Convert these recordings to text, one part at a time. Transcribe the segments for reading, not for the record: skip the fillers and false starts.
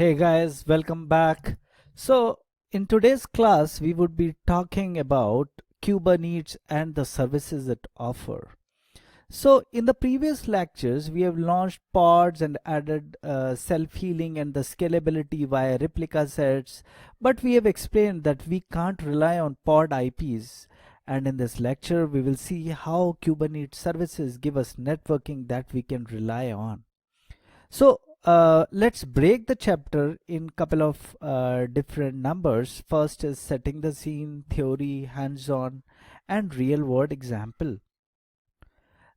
Hey guys, welcome back. So, in today's class, we would be talking about Kubernetes and the services it offer. So, in the previous lectures, we have launched pods and added self-healing and the scalability via replica sets, but we have explained that we can't rely on pod IPs. And in this lecture, we will see how Kubernetes services give us networking that we can rely on. So let's break the chapter in couple of different numbers. First is setting the scene, theory, hands-on, and real-world example.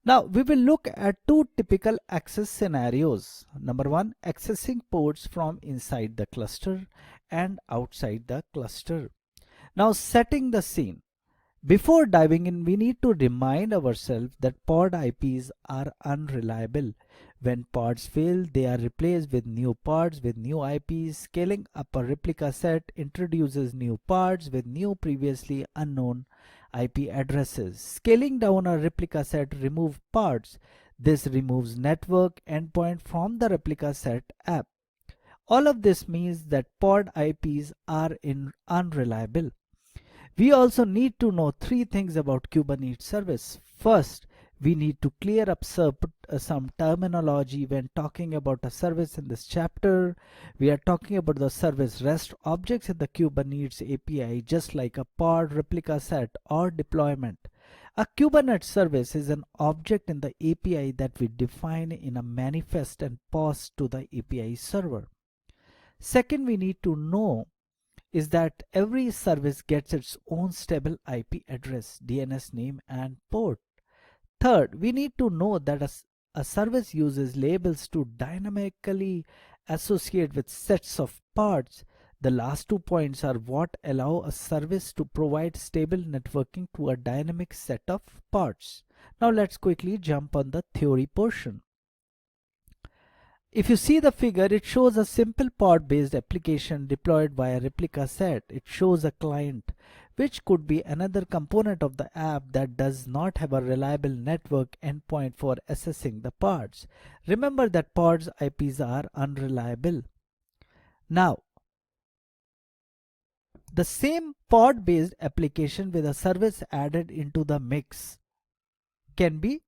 Now we will look at two typical access scenarios. Number one, accessing ports from inside the cluster and outside the cluster. Now setting the scene. Before diving in, we need to remind ourselves that pod IPs are unreliable. When pods fail, they are replaced with new pods with new IPs. Scaling up a replica set introduces new pods with new previously unknown IP addresses. Scaling down a replica set removes pods. This removes network endpoint from the replica set app. All of this means that pod IPs are unreliable. We also need to know three things about Kubernetes service. First, we need to clear up some terminology when talking about a service in this chapter. We are talking about the service REST objects in the Kubernetes API, just like a pod, replica set, or deployment. A Kubernetes service is an object in the API that we define in a manifest and pass to the API server. Second, we need to know is that every service gets its own stable IP address, DNS name, and port. Third, we need to know that a service uses labels to dynamically associate with sets of pods. The last 2 points are what allow a service to provide stable networking to a dynamic set of pods. Now let's quickly jump on the theory portion. If you see the figure, it shows a simple pod-based application deployed via replica set. It shows a client, which could be another component of the app that does not have a reliable network endpoint for accessing the pods. Remember that pods IPs are unreliable. Now, the same pod-based application with a service added into the mix can be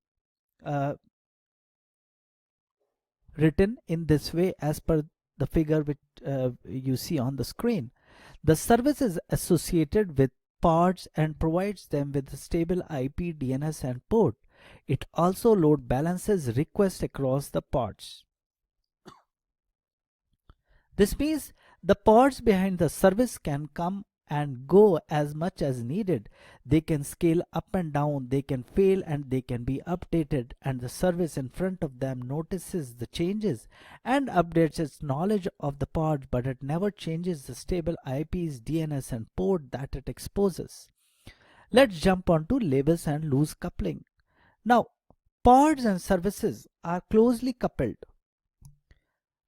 written in this way as per the figure which you see on the screen. The service is associated with pods and provides them with a stable IP, DNS, and port. It also load balances requests across the pods. This means the pods behind the service can come and go as much as needed. They can scale up and down, they can fail and they can be updated, and the service in front of them notices the changes and updates its knowledge of the pod, but it never changes the stable IPs, DNS, and port that it exposes. Let's jump on to labels and loose coupling. Now, pods and services are closely coupled.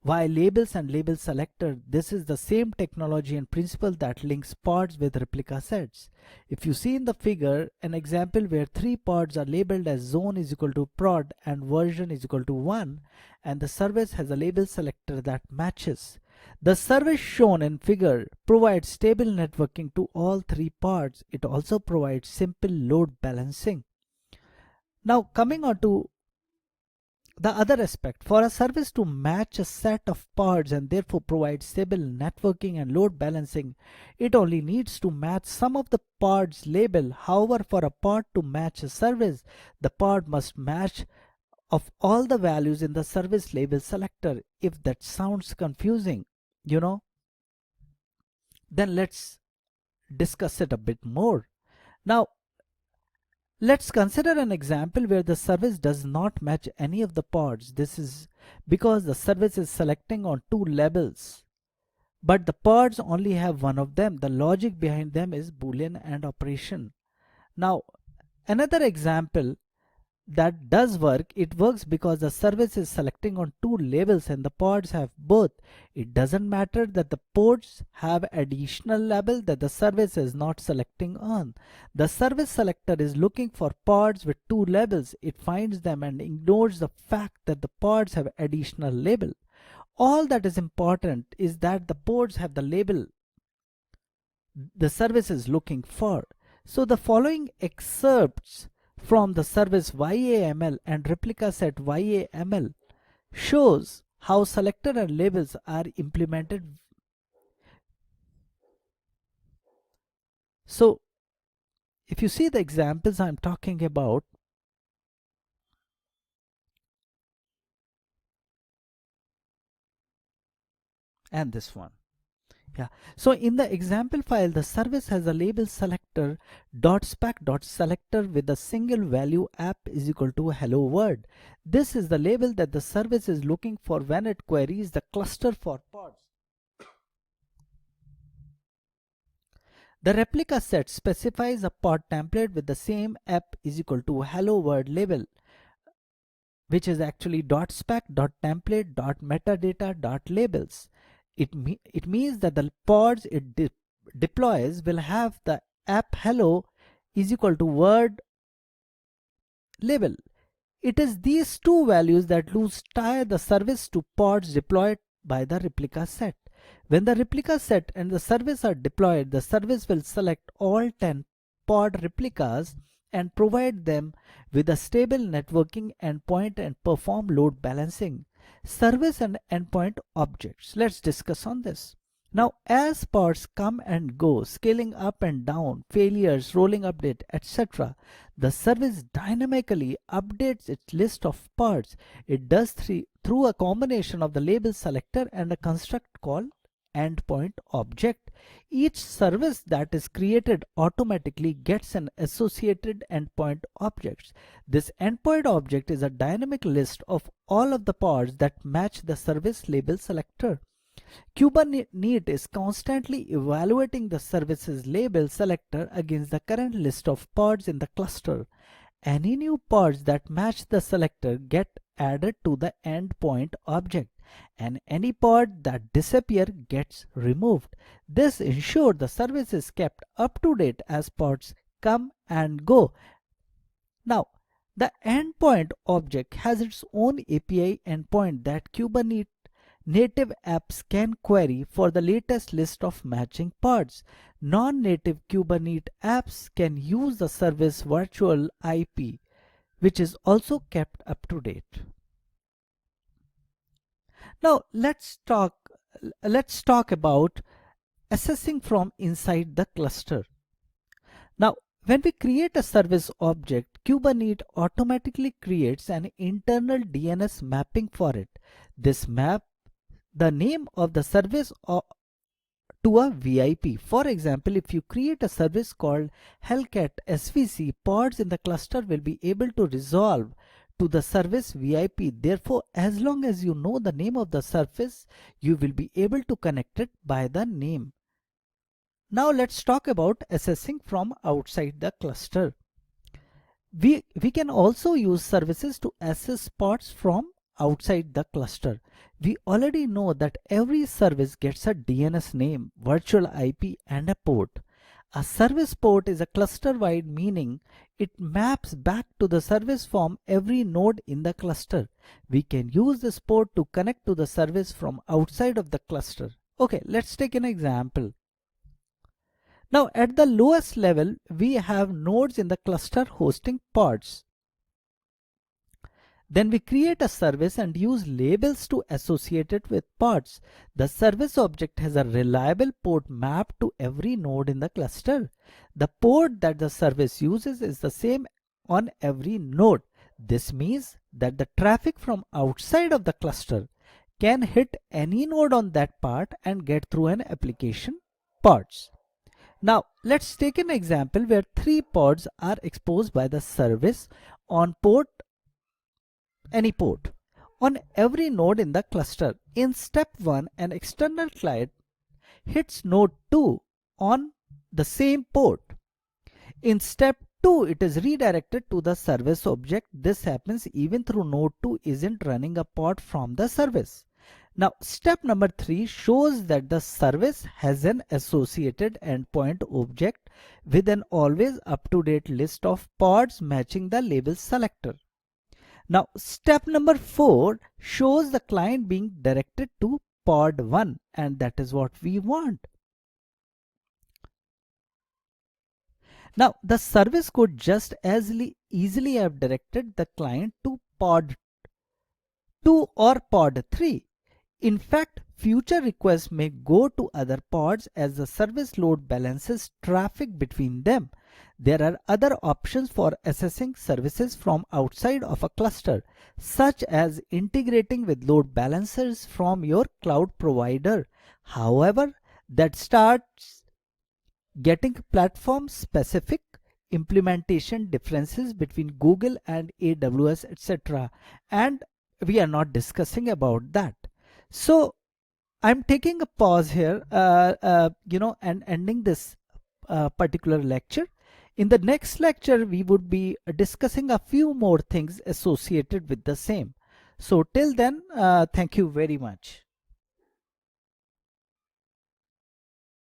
While labels and label selector, this is the same technology and principle that links pods with replica sets. If you see in the figure an example where 3 pods are labeled as zone is equal to prod and version is equal to 1, and the service has a label selector that matches. The service shown in figure provides stable networking to all 3 pods. It also provides simple load balancing. Now coming on to the other aspect, for a service to match a set of pods and therefore provide stable networking and load balancing, it only needs to match some of the pods label. However, for a pod to match a service, the pod must match of all the values in the service label selector. If that sounds confusing, then let's discuss it a bit more. Now, let's consider an example where the service does not match any of the pods. This is because the service is selecting on 2 labels, but the pods only have one of them. The logic behind them is Boolean AND operation. Now, another example that does work, it works because the service is selecting on 2 labels and the pods have both. It doesn't matter that the pods have additional label that the service is not selecting on. The service selector is looking for pods with 2 labels. It finds them and ignores the fact that the pods have additional label. All that is important is that the pods have the label the service is looking for. So the following excerpts from the service YAML and replica set YAML shows how selector and labels are implemented. So if you see the examples I'm talking about, and this one. Yeah. So in the example file, the service has a label selector .spec.selector with a single value app is equal to hello world. This is the label that the service is looking for when it queries the cluster for pods. The replica set specifies a pod template with the same app is equal to hello world label, which is actually .spec.template.metadata.labels. It means that the pods it deploys will have the app hello is equal to word label. It is these two values that loose tie the service to pods deployed by the replica set. When the replica set and the service are deployed, the service will select all 10 pod replicas and provide them with a stable networking endpoint and perform load balancing. Service and endpoint objects. Let's discuss on this. Now, as pods come and go, scaling up and down, failures, rolling update, etc., the service dynamically updates its list of pods. It does through a combination of the label selector and a construct called endpoint object. Each service that is created automatically gets an associated endpoint object. This endpoint object is a dynamic list of all of the pods that match the service label selector. Kubernetes is constantly evaluating the service's label selector against the current list of pods in the cluster. Any new pods that match the selector get added to the endpoint object, and any pod that disappear gets removed. This ensures the service is kept up to date as pods come and go. Now, the endpoint object has its own API endpoint that Kubernetes native apps can query for the latest list of matching pods. Non-native Kubernetes apps can use the service virtual IP, which is also kept up to date. Now let's talk about accessing from inside the cluster. Now, when we create a service object, Kubernetes automatically creates an internal DNS mapping for it. This map the name of the service to a VIP. For example, if you create a service called Hellcat SVC, pods in the cluster will be able to resolve to the service VIP. Therefore, as long as you know the name of the service, you will be able to connect it by the name. Now let's talk about accessing from outside the cluster. We can also use services to access pods from outside the cluster. We already know that every service gets a DNS name, virtual IP, and a port. A service port is a cluster-wide, meaning it maps back to the service from every node in the cluster. We can use this port to connect to the service from outside of the cluster. Okay, let's take an example. Now, at the lowest level, we have nodes in the cluster hosting pods. Then we create a service and use labels to associate it with pods. The service object has a reliable port mapped to every node in the cluster. The port that the service uses is the same on every node. This means that the traffic from outside of the cluster can hit any node on that part and get through an application pods. Now let's take an example where 3 pods are exposed by the service on any port on every node in the cluster. In step 1, an external client hits node 2 on the same port. In step 2, it is redirected to the service object. This happens even though node 2 isn't running a pod from the service. Now, step number 3 shows that the service has an associated endpoint object with an always up-to-date list of pods matching the label selector. Now, step number 4 shows the client being directed to pod 1, and that is what we want. Now, the service could just as easily have directed the client to pod 2 or pod 3. In fact, future requests may go to other pods as the service load balances traffic between them. There are other options for accessing services from outside of a cluster, such as integrating with load balancers from your cloud provider. However, that starts getting platform specific implementation differences between Google and AWS, etc. And we are not discussing about that. So I'm taking a pause here, and ending this particular lecture. In the next lecture, we would be discussing a few more things associated with the same. So till then, thank you very much.